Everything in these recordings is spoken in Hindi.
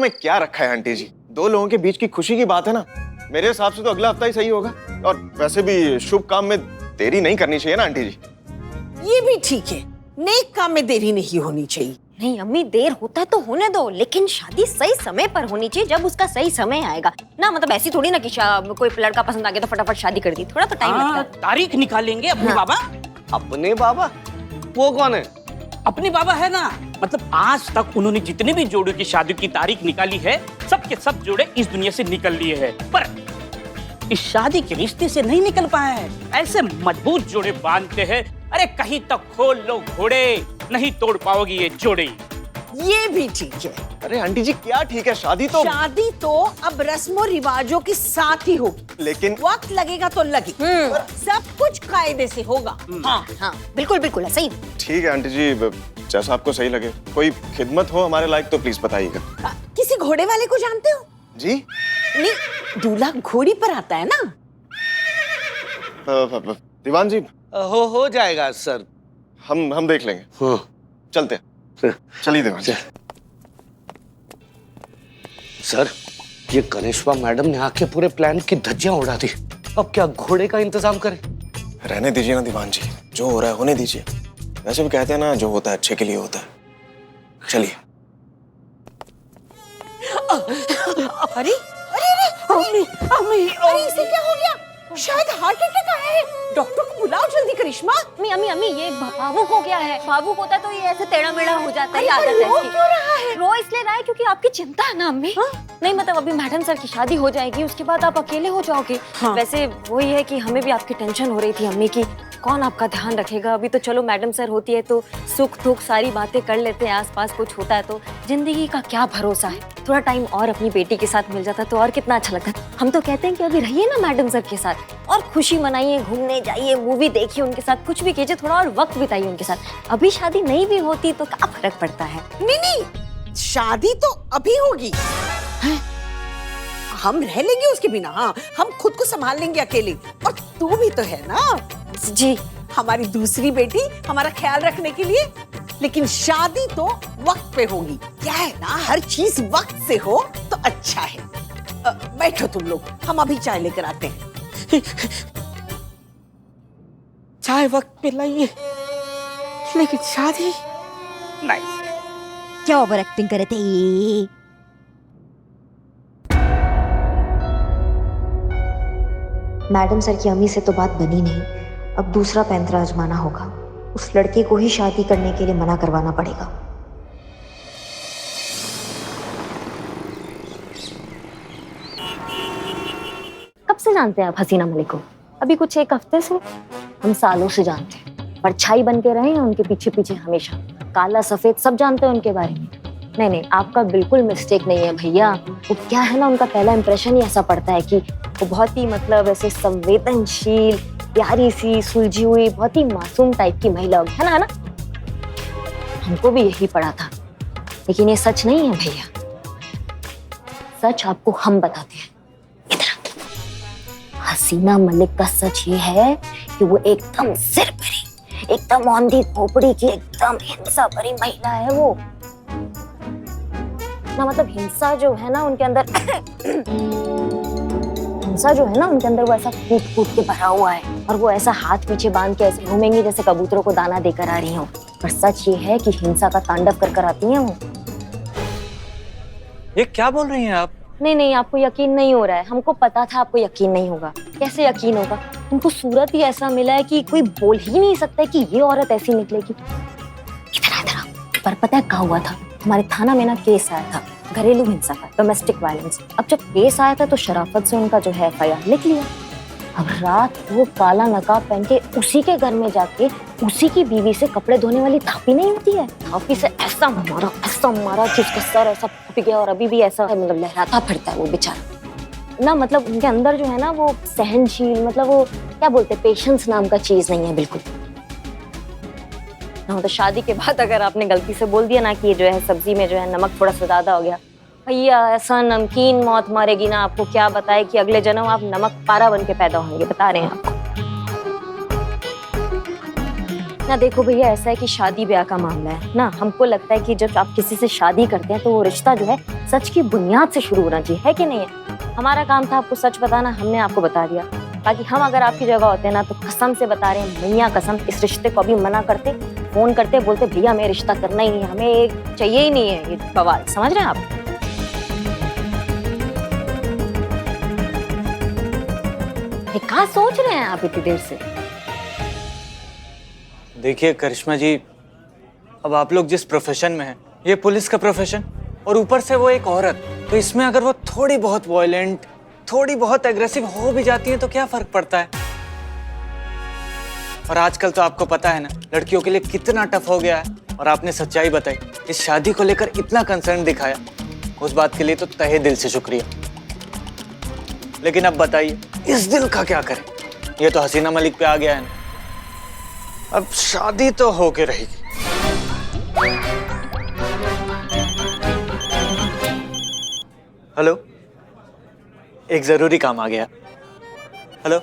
में क्या रखा है आंटी जी, दो लोगों के बीच की खुशी की बात है ना। मेरे हिसाब से तो अगला हफ्ता ही सही होगा। और वैसे भी शुभ काम में देरी नहीं करनी चाहिए ना आंटी जी। ये भी ठीक है, नेक काम में देरी नहीं होनी चाहिए। नहीं अम्मी, देर होता है तो होने दो, लेकिन शादी सही समय पर होनी चाहिए, जब उसका सही समय आएगा ना। मतलब ऐसी थोड़ी ना कि कोई लड़का पसंद आ गया तो फटाफट शादी कर दी, थोड़ा तो टाइम लगता है। तारीख निकालेंगे अपने बाबा। अपने बाबा? वो कौन है? अपने बाबा है ना, मतलब आज तक उन्होंने जितने भी जोड़ों की शादी की तारीख निकाली है, सब के सब जोड़े इस दुनिया से निकल लिए हैं, पर इस शादी के रिश्ते से नहीं निकल पाए हैं। ऐसे मजबूत जोड़े बांधते हैं, अरे कहीं तक खोल लो घोड़े, नहीं तोड़ पाओगी ये जोड़े। ये भी ठीक है। अरे आंटी जी क्या ठीक है, शादी तो अब रस्मों रिवाजों के साथ ही होगी, लेकिन वक्त लगेगा तो लगे, सब कुछ कायदे से होगा। हाँ हाँ बिल्कुल बिल्कुल सही। ठीक है आंटी जी, जैसा आपको सही लगे। कोई खिदमत हो हमारे लायक तो प्लीज बताइएगा। किसी घोड़े वाले को जानते हो? जी नहीं, दूल्हा घोड़ी पर आता है ना। दीवान जी हो जाएगा सर। हम देख लेंगे। हाँ। चलते हैं। चलिए दीवान जी। सर, ये गणेशवा मैडम ने आके पूरे प्लान की धज्जियां उड़ा दी। अब क्या घोड़े का इंतजाम करें? रहने दीजिए ना दीवान जी, जो हो रहा है होने दीजिए। वैसे भी कहते हैं ना, जो होता है अच्छे के लिए होता है। चलिए। अरे अरे अरे अम्मी अम्मी, अरे इसे क्या हो गया? शायद हार्ट अटैक आया है। डॉक्टर को बुलाओ जल्दी करिश्मा। अम्मी अम्मी अम्मी, ये भावुक हो गया है। भावुक होता है तो ये ऐसे टेढ़ा मेढ़ा हो जाता है। अरे रो क्यों रहा है? रो इसलिए रहा है क्योंकि आपकी चिंता है ना अम्मी। नहीं मतलब अभी मैडम सर की शादी हो जाएगी, उसके बाद आप अकेले हो जाओगे। वैसे वही है कि हमें भी आपकी टेंशन हो रही थी अम्मी की, कौन आपका ध्यान रखेगा। अभी तो चलो मैडम सर होती है तो सुख दुख सारी बातें कर लेते हैं, आसपास कुछ होता है तो जिंदगी का क्या भरोसा है। थोड़ा टाइम और अपनी बेटी के साथ मिल जाता तो और कितना अच्छा लगता। हम तो कहते हैं कि अभी रहिए ना मैडम सर के साथ और खुशी मनाइए, घूमने जाइए, मूवी देखिए उनके साथ, कुछ भी कीजिए, थोड़ा और वक्त बिताइए उनके साथ। अभी शादी नहीं भी होती तो क्या फर्क पड़ता है। नहीं, शादी तो अभी होगी। हम रह लेंगे उसके बिना। हाँ, हम खुद को संभाल लेंगे अकेले। और तू भी तो है ना जी, हमारी दूसरी बेटी, हमारा ख्याल रखने के लिए। लेकिन शादी तो वक्त पे होगी। क्या है ना, हर चीज वक्त से हो तो अच्छा है। बैठो तुम लोग, हम अभी चाय लेकर आते हैं। चाय वक्त पे लाइए, लेकिन शादी नहीं। क्या ओवर एक्टिंग करे थे। मैडम सर की अम्मी से तो बात बनी नहीं, अब दूसरा पैंतरा आजमाना होगा। उस लड़के को ही शादी करने के लिए मना करवाना पड़ेगा। कब से जानते हैं आप हसीना मलिक को? अभी कुछ एक हफ्ते से? हम सालों से जानते हैं, परछाई बन के रहे हैं उनके पीछे पीछे हमेशा। काला सफेद सब जानते हैं उनके बारे में। नहीं नहीं, आपका बिल्कुल मिस्टेक नहीं है भैया। वो क्या है ना, उनका पहला इंप्रेशन ही ऐसा पड़ता है कि वो बहुत ही मतलब ऐसे संवेदनशील, प्यारी सी, सुलझी हुई, बहुत ही मासूम टाइप की महिला होगी, है ना? हमको भी यही पड़ा था, लेकिन ये सच नहीं है भैया। सच आपको हम बताते हैं। इधर हसीना मलिक का सच ये है कि वो एकदम सिर भरी, एकदम औंधी खोपड़ी की, एकदम हिंसा भरी महिला है वो ना। मतलब हिंसा जो है ना उनके अंदर हिंसा जो है ना उनके अंदर वो ऐसा कूट कूट के भरा हुआ है, और वो ऐसा हाथ पीछे बांध के ऐसे घूमेंगी जैसे कबूतरों को दाना देकर आ रही हो। पर सच ये है कि हिंसा का तांडव कर कर आती हैं वो। ये क्या बोल रही हैं आप? नहीं नहीं, आपको यकीन नहीं हो रहा है। हमको पता था आपको यकीन नहीं होगा। कैसे यकीन होगा? उनको सूरत ही ऐसा मिला है कि कोई बोल ही नहीं सकता है कि ये औरत ऐसी निकलेगी। इधर पर पता है क्या हुआ था? हमारे थाना में ना केस आया था घरेलू हिंसा का, डोमेस्टिक वायलेंस। अब जब केस आया था तो शराफत से उनका जो है FIR लिख लिया। अब रात वो काला नकाब पहन के उसी के घर में जाके उसी की बीवी से कपड़े धोने वाली थापी नहीं होती है, थापी से ऐसा मारा कि उसका सर ऐसा फूट गया और अभी भी ऐसा मतलब लहराता फिरता है वो बेचारा ना। मतलब उनके अंदर जो है ना वो सहनशील, मतलब वो क्या बोलते हैं, पेशेंस नाम का चीज नहीं है बिल्कुल ना। तो शादी के बाद अगर आपने गलती से बोल दिया ना कि जो है सब्जी में जो है नमक थोड़ा सा ज्यादा हो गया, भैया ऐसा नमकीन मौत मारेगी ना, आपको क्या बताए कि अगले जन्म आप नमक पारा बन के पैदा होंगे, बता रहे हैं आपको। ना देखो भैया, ऐसा है कि शादी ब्याह का मामला है ना, हमको लगता है कि जब आप किसी से शादी करते हैं तो वो रिश्ता जो है सच की बुनियाद से शुरू होना चाहिए, है कि नहीं है? हमारा काम था आपको सच बताना, हमने आपको बता दिया। बाकी हम अगर आपकी जगह होते हैं ना तो कसम से बता रहे हैं, मैया कसम, इस रिश्ते को अभी मना करते, फोन करते, बोलते भैया हमें रिश्ता करना ही नहीं, हमें चाहिए ही नहीं है ये बवाल। समझ रहे हैं आप? ये कहाँ सोच रहे हैं आप इतनी देर से? देखिए करिश्मा जी, अब आप लोग जिस प्रोफेशन में हैं, ये पुलिस का प्रोफेशन, और ऊपर से वो एक औरत, तो इसमें अगर वो थोड़ी बहुत वॉयलेंट, थोड़ी बहुत एग्रेसिव हो भी जाती है तो क्या फर्क पड़ता है? और आजकल तो आपको पता है ना, लड़कियों के लिए कितना टफ हो गया है। और आपने सच्चाई बताई, इस शादी को लेकर इतना कंसर्न दिखाया, उस बात के लिए तो तहे दिल से शुक्रिया। लेकिन अब बताइए, इस दिल का क्या करें? ये तो हसीना मलिक पे आ गया है ना, अब शादी तो होके रहेगी। हेलो, एक जरूरी काम आ गया। हेलो,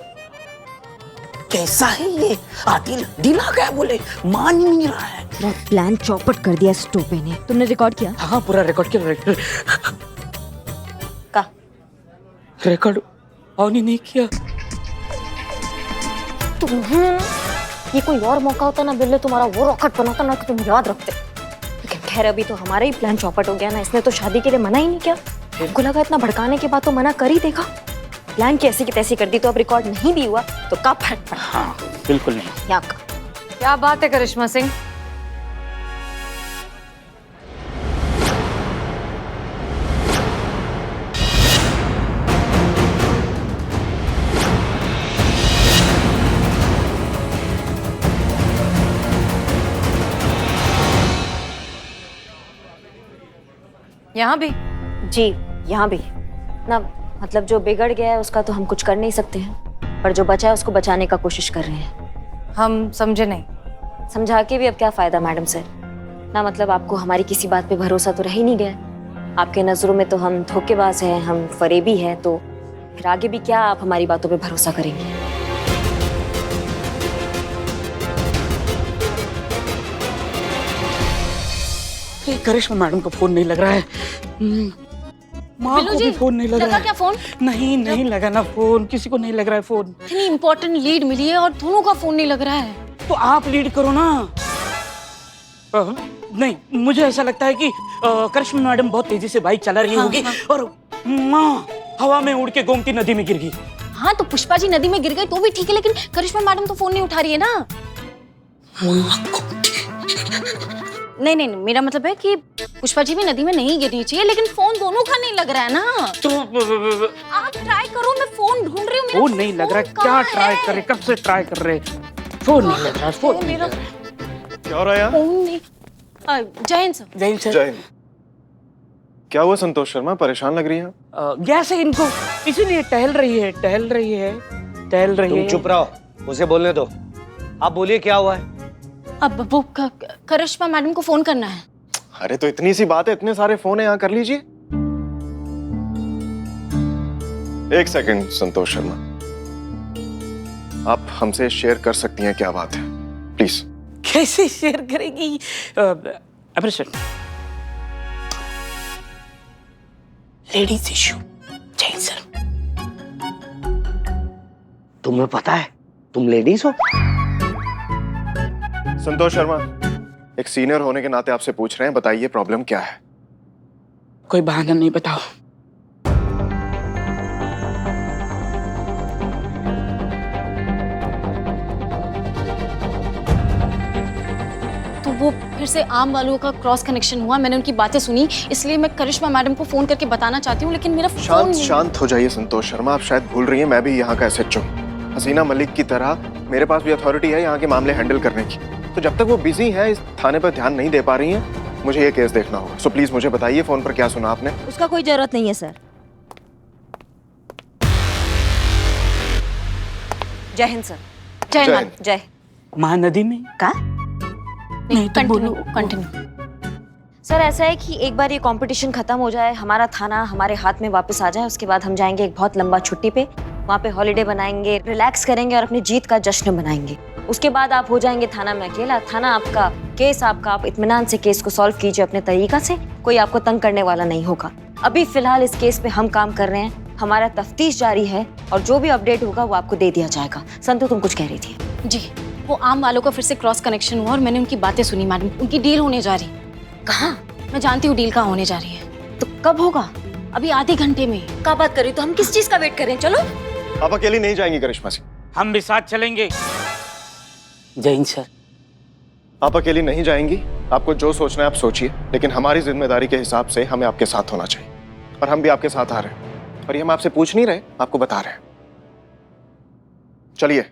कैसा है ये? आदिल दिल आ गया बोले, मान ही नहीं रहा है। पूरा प्लान चौपट कर दिया इस टोपे ने। तुमने रिकॉर्ड किया? हाँ पूरा रिकॉर्ड किया। का रिकॉर्ड ऑन ही नहीं किया। ये कोई और मौका होता ना बिल्ले, तुम्हारा वो रॉकेट बनाता ना कि तुम याद रखते। लेकिन खैर अभी तो हमारा ही प्लान चौपट हो गया ना, इसने तो शादी के लिए मना ही नहीं किया। हमको लगा इतना भड़काने के बाद तो मना कर ही देगा। प्लान कैसी की तैसी कर दी, तो अब रिकॉर्ड नहीं भी हुआ तो क्या फर्क पड़ा? हाँ बिल्कुल नहीं। यहाँ का क्या बात है करिश्मा सिंह, यहाँ भी? जी यहाँ भी ना, मतलब जो बिगड़ गया है उसका तो हम कुछ कर नहीं सकते हैं, पर जो बचा है उसको बचाने का कोशिश कर रहे हैं। हम समझे नहीं। समझा के भी अब क्या फायदा मैडम सर ना, मतलब आपको हमारी किसी बात पे भरोसा तो रह ही नहीं गया। आपके नजरों में तो हम धोखेबाज हैं, हम फरेबी हैं, तो फिर आगे भी क्या आप हमारी बातों पे भरोसा करेंगे? करिश्मा मैडम को फोन नहीं लग रहा है। माँ को भी फोन नहीं लग रहा है। क्या फोन? नहीं लगा ना फोन, किसी को नहीं लग रहा है फोन। इतनी इम्पोर्टेंट लीड मिली है और दोनों का फोन नहीं लग रहा है। तो आप लीड करो ना। नहीं, मुझे ऐसा लगता है कि करिश्मा मैडम बहुत तेजी से बाइक चला रही होगी और माँ हवा में उड़ के गोमती नदी में गिर गई। हाँ तो पुष्पा जी नदी में गिर गई तो भी ठीक है, लेकिन करिश्मा मैडम तो फोन नहीं उठा रही है ना। नहीं, मेरा मतलब है कि पुष्पा जी भी नदी में नहीं गिरनी चाहिए, लेकिन फोन दोनों का नहीं लग रहा है ना। तो आप ट्राई करो, मैं फोन ढूंढ रही हूँ। फोन नहीं लग रहा, क्या ट्राई करे, कब से ट्राई कर रहे, फोन नहीं लग रहा, फोन नहीं लग रहा। क्या हो रहा है यहाँ? फोन नहीं। जय हिंद सर। जय हिंद सर। जय हिंद। क्या हुआ संतोष शर्मा, परेशान लग रही हैं? गैस है इनको, इसीलिए टहल रही है। तुम चुप रहो, उसे बोलने दो। आप बोलिए क्या हुआ है? अब वो करिश्मा मैडम को फोन करना है। अरे तो इतनी सी बात है, इतने सारे फोन है यहाँ, कर लीजिए। एक सेकंड संतोष शर्मा, आप हमसे शेयर कर सकती हैं क्या बात है, प्लीज? कैसे शेयर करेगी? Ladies issue. जय सर। तुम्हें पता है तुम लेडीज हो? संतोष शर्मा, एक सीनियर होने के नाते आपसे पूछ रहे हैं, बताइए प्रॉब्लम क्या है? कोई बहाना नहीं, बताओ। तो वो फिर से आम वालों का क्रॉस कनेक्शन हुआ। मैंने उनकी बातें सुनी, इसलिए मैं करिश्मा मैडम को फोन करके बताना चाहती हूँ, लेकिन मेरा फोन शांत हो जाइए संतोष शर्मा, आप शायद भूल रही हैं मैं भी यहाँ का SHO। हसीना मलिक की तरह मेरे पास भी अथॉरिटी है यहाँ के मामले हैंडल करने की। तो जब तक वो बिजी है, इस थाने पर ध्यान नहीं दे पा रही हैं, मुझे ये केस देखना होगा। सो प्लीज मुझे बताइए फोन पर क्या सुना आपने? उसका कोई जरूरत नहीं है सर। जय हिंद सर। जय जय। मैम। जय। महानदी में का? नहीं तो बोलो। कंटिन्यू। सर ऐसा है कि एक बार ये कंपटीशन खत्म हो जाए, हमारा थाना हमारे हाथ में वापस आ जाए, उसके बाद हम जाएंगे एक बहुत लंबा छुट्टी पे, वहाँ पे हॉलीडे बनाएंगे, रिलैक्स करेंगे और अपनी जीत का जश्न मनाएंगे। उसके बाद आप हो जाएंगे थाना में अकेला। थाना आपका, केस आपका, आप इत्मीनान से केस को सॉल्व कीजिए अपने तरीका से, कोई आपको तंग करने वाला नहीं होगा। अभी फिलहाल इस केस पे हम काम कर रहे हैं, हमारा तफ्तीश जारी है और जो भी अपडेट होगा वो आपको दे दिया जाएगा। संतु तुम कुछ कह रही थी? जी, वो आम वालों का फिर से क्रॉस कनेक्शन हुआ और मैंने उनकी बातें सुनी मैडम। उनकी डील होने जा रही। कहाँ? मैं जानती हूँ डील कहाँ होने जा रही है। तो कब होगा? अभी आधे घंटे में। क्या बात कर रही हो? तो हम किस चीज का वेट कर रहे हैं? चलो। आप अकेली नहीं जाएंगी करिश्मा सिंह। हम भी साथ चलेंगे। जय हिंद सर। आप अकेली नहीं जाएंगी। आपको जो सोचना है आप सोचिए, लेकिन हमारी जिम्मेदारी के हिसाब से हमें आपके साथ होना चाहिए और हम भी आपके साथ आ रहे हैं। और ये हम आपसे पूछ नहीं रहे, आपको बता रहे हैं। चलिए।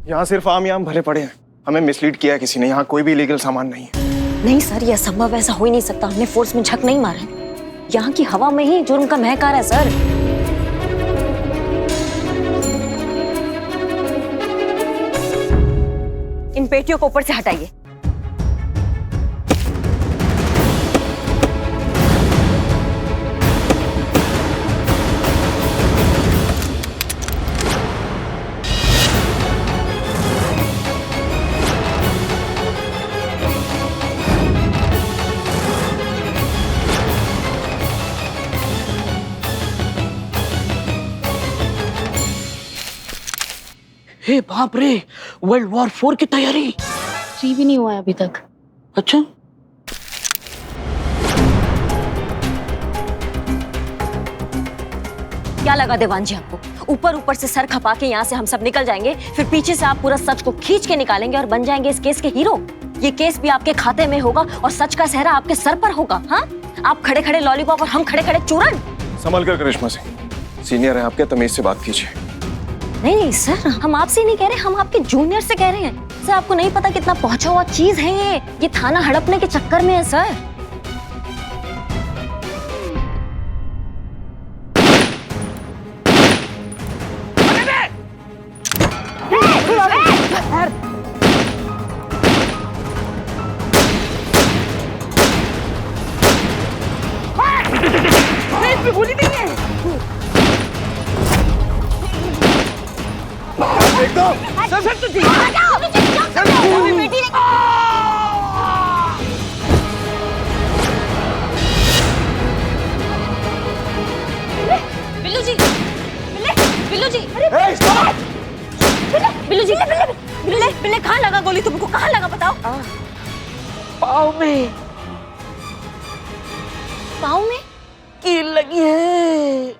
यहाँ सिर्फ आम याम भरे पड़े हैं। हमें मिसलीड किया है किसी ने। यहाँ कोई भी इलीगल सामान नहीं है। नहीं सर, यह असंभव, ऐसा हो ही नहीं सकता। हमने फोर्स में झक नहीं मारा है। यहाँ की हवा में ही जुर्म का महक आ रहा है सर। इन पेटियों को ऊपर से हटाइए। हे बाप रे, वर्ल्ड वॉर 4 की तैयारी। 3 भी नहीं हुआ है अभी तक। अच्छा, क्या लगा देवान जी आपको? ऊपर ऊपर से सर खपा के यहाँ से हम सब निकल जाएंगे, फिर पीछे से आप पूरा सच को खींच के निकालेंगे और बन जाएंगे इस केस के हीरो। ये केस भी आपके खाते में होगा और सच का सेहरा आपके सर पर होगा। हाँ, आप खड़े खड़े लॉलीपॉप और हम खड़े खड़े चूरन। संभल कर करिश्मा सिंह, सीनियर है आपके, तमीज से बात कीजिए। नहीं नहीं सर, हम आपसे नहीं कह रहे, हम आपके जूनियर से कह रहे हैं। सर आपको नहीं पता कितना पहुंचा हुआ चीज है ये थाना हड़पने के चक्कर में है सर। बिल्लू जी, बिल्लू जी, बिल्ले कहाँ लगा गोली? तुमको कहाँ लगा बताओ? पाँव में। पाँव में कील लगी है।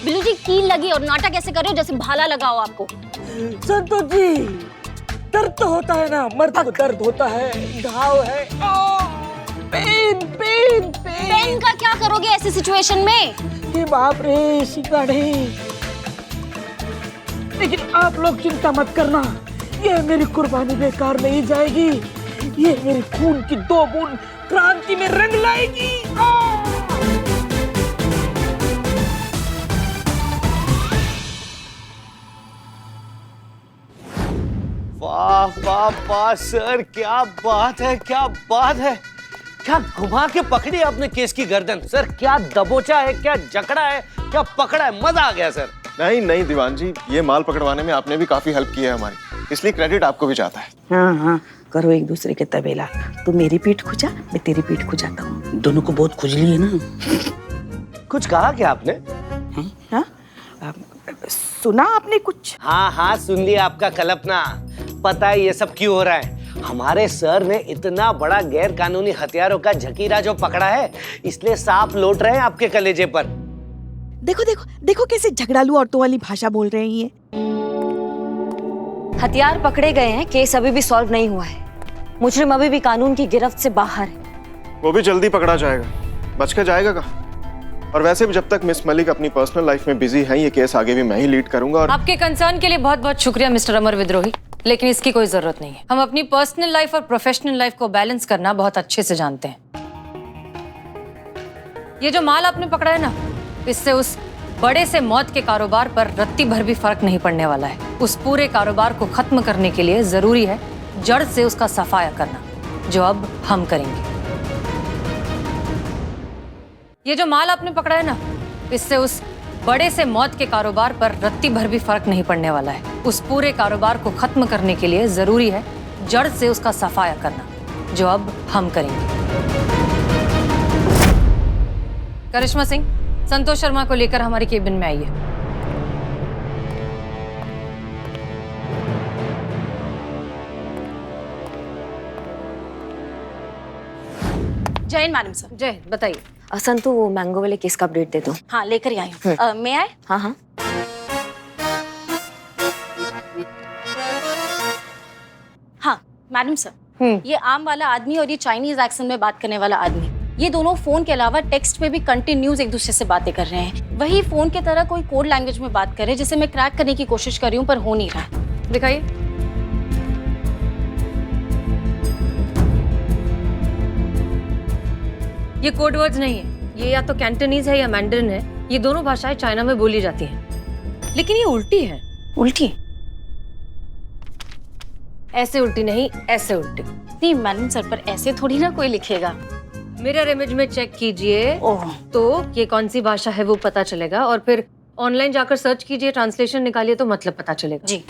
बिल्लू जी, कील लगी और नाटक ऐसे कर रहे हो जैसे भाला लगाओ आपको। संतोष जी, दर्द तो होता है ना, मर्द को दर्द होता है, घाव है। Pen pen pen. पेन का क्या करोगे ऐसी सिचुएशन में? ये बाप रे शिकाड़े। लेकिन आप लोग चिंता मत करना, ये मेरी कुर्बानी बेकार नहीं जाएगी। ये मेरी खून की 2 बूंद क्रांति में रंग लाएगी। वाह वाह वाह सर, क्या बात है, क्या बात है। क्या घुमा के पकड़ी आपने केस की गर्दन सर। क्या दबोचा है, क्या जकड़ा है, क्या पकड़ा है, मजा आ गया सर। नहीं नहीं दीवान जी, ये माल पकड़वाने में आपने भी काफी हेल्प की है हमारी, इसलिए क्रेडिट आपको भी जाता है। हाँ हाँ, करो एक दूसरे के तबेला। तू मेरी पीठ खुजा, मैं तेरी पीठ खुजाता हूँ। दोनों को बहुत खुजली है ना। कुछ कहा क्या आपने? हाँ? सुना आपने कुछ? हाँ हाँ, सुन लिया आपका कल्पना। पता है ये सब क्यों हो रहा है? हमारे सर ने इतना बड़ा गैर कानूनी हथियारों का जखीरा जो पकड़ा है, इसलिए सांप लौट रहे हैं आपके कलेजे पर। देखो देखो देखो कैसे झगड़ालू औरतों वाली भाषा बोल रही हैं। हथियार पकड़े गए हैं, केस अभी भी सॉल्व नहीं हुआ है। मुजरिम अभी भी कानून की गिरफ्त से बाहर है। वो भी जल्दी पकड़ा जाएगा, बच के जाएगा कहाँ? और वैसे भी जब तक मिस मलिक अपनी पर्सनल लाइफ में बिजी है, ये केस आगे भी मैं ही लीड करूंगा। और आपके कंसर्न के लिए बहुत बहुत शुक्रिया मिस्टर अमर विद्रोही, लेकिन इसकी कोई जरूरत नहीं है। हम अपनी पर्सनल लाइफ और प्रोफेशनल लाइफ को बैलेंस करना बहुत अच्छे से जानते हैं। ये जो माल आपने पकड़ा है ना, इससे उस बड़े से मौत के कारोबार पर रत्ती भर भी फर्क नहीं पड़ने वाला है। उस पूरे कारोबार को खत्म करने के लिए जरूरी है जड़ से उसका सफाया करना, जो अब हम करेंगे। ये जो माल आपने पकड़ा है ना, इससे उस बड़े से मौत के कारोबार पर रत्ती भर भी फर्क नहीं पड़ने वाला है। उस पूरे कारोबार को खत्म करने के लिए जरूरी है जड़ से उसका सफाया करना, जो अब हम करेंगे। करिश्मा सिंह, संतोष शर्मा को लेकर हमारी केबिन में आइए। जय हिंद मैडम सर। जय, बताइए। संतु, वो मैंगो वाले केस का अपडेट दे दो। हाँ, लेकर ही आई हूँ। मैं आए? हाँ हाँ। हाँ मैडम सर, ये आम वाला आदमी और ये चाइनीज एक्सेंट में बात करने वाला आदमी, ये दोनों फोन के अलावा टेक्स्ट पे भी कंटिन्यूज एक दूसरे से बातें कर रहे हैं। वही फोन की तरह कोई कोड लैंग्वेज में बात कर रहे हैं, जिसे मैं क्रैक करने की कोशिश कर रही हूँ पर हो नहीं रहा है। दिखाइए। ये कोड वर्ड्स नहीं है, ये या तो कैंटनीज है या मैंडरिन है। ये दोनों भाषाएं चाइना में बोली जाती हैं, लेकिन ये उल्टी है। उल्टी? ऐसे उल्टी नहीं, ऐसे उल्टी। नहीं मैडम सर, पर ऐसे थोड़ी ना कोई लिखेगा। मिरर इमेज में चेक कीजिए ओह, तो ये कौन सी भाषा है वो पता चलेगा, और फिर ऑनलाइन जाकर सर्च कीजिए, ट्रांसलेशन निकालिए तो मतलब पता चलेगा। जी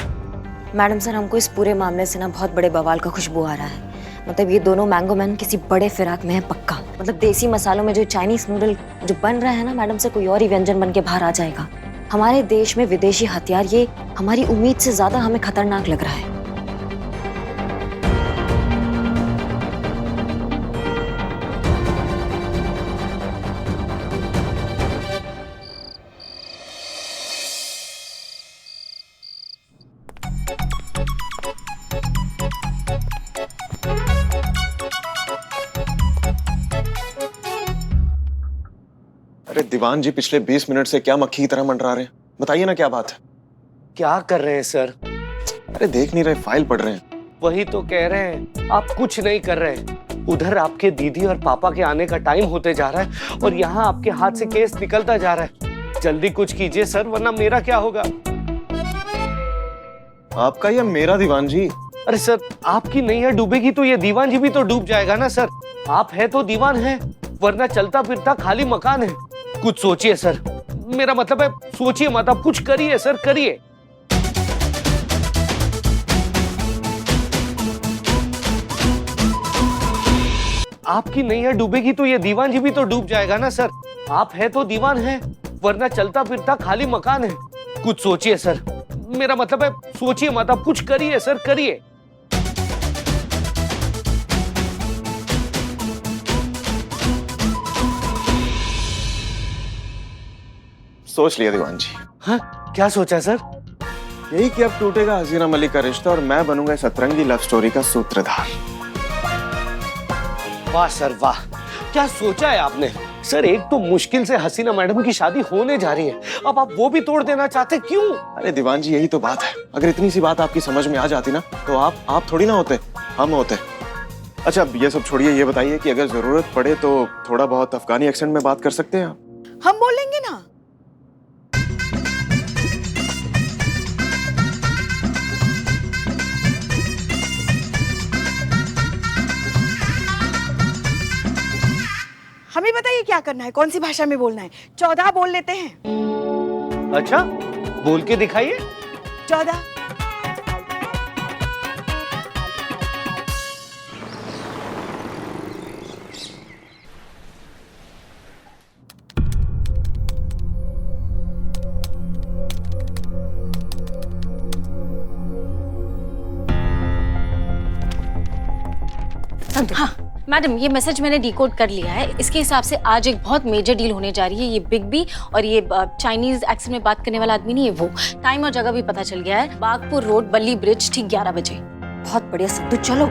मैडम सर, हमको इस पूरे मामले से ना बहुत बड़े बवाल का खुशबू आ रहा है। मतलब ये दोनों मैंगो मैन किसी बड़े फिराक में है पक्का। मतलब देसी मसालों में जो चाइनीज नूडल जो बन रहा है ना मैडम सर, कोई और ही व्यंजन बन के बाहर आ जाएगा। हमारे देश में विदेशी हथियार, ये हमारी उम्मीद से ज्यादा हमें खतरनाक लग रहा है। अरे दीवान जी, पिछले 20 मिनट से क्या मक्खी की तरह मंडरा रहे हैं? बताइए ना क्या बात है। क्या कर रहे हैं सर? अरे देख नहीं रहे, फाइल पढ़ रहे हैं। वही तो कह रहे हैं, आप कुछ नहीं कर रहे। उधर आपके दीदी और पापा के आने का टाइम होते जा रहा है और यहाँ आपके हाथ से केस निकलता जा रहा है। जल्दी कुछ कीजिए सर, वरना मेरा क्या होगा? आपका या मेरा दीवान जी? अरे सर, आपकी नैया डूबेगी तो ये दीवान जी भी तो डूब जाएगा ना सर। आप है तो दीवान है, वरना चलता फिरता खाली मकान है। कुछ सोचिए सर, मेरा मतलब है सोचिए मत, आप कुछ करिए सर, करिए। आपकी नैया डूबेगी तो ये दीवान जी भी तो डूब जाएगा ना सर। आप है तो दीवान है, वरना चलता फिरता खाली मकान है। कुछ सोचिए सर, मेरा मतलब है सोचिए मत, आप कुछ करिए सर, करिए। सोच लिया दीवान जी। हाँ, क्या सोचा सर? यही कि अब टूटेगा हसीना मलिक का रिश्ता और मैं बनूंगा इस अतरंगी लव स्टोरी का सूत्रधार। वाह सर वाह, क्या सोचा है आपने सर। एक तो मुश्किल से हसीना मैडम की शादी होने जा रही है, अब आप वो भी तोड़ देना चाहते, क्यों? अरे दीवान जी, यही तो बात है। अगर इतनी सी बात आपकी समझ में आ जाती ना, तो आप थोड़ी ना होते, हम होते। अच्छा, अब ये सब छोड़िए, ये बताइए कि अगर जरूरत पड़े तो थोड़ा बहुत अफगानी एक्सेंट में बात कर सकते हैं आप? हम बोलेंगे ना। हमें बताइए क्या करना है, कौन सी भाषा में बोलना है? 14 बोल लेते हैं। अच्छा, बोल के दिखाइए। 14। मैडम ये मैसेज मैंने डिकोड कर लिया है। इसके हिसाब से आज एक बहुत मेजर डील होने जा रही है। ये बिग बी और ये चाइनीज एक्सेंट में बात करने वाला आदमी नहीं है वो। टाइम और जगह भी पता चल गया है, बागपुर रोड बल्ली ब्रिज, ठीक 11 बजे। बहुत बढ़िया सिद्धू, चलो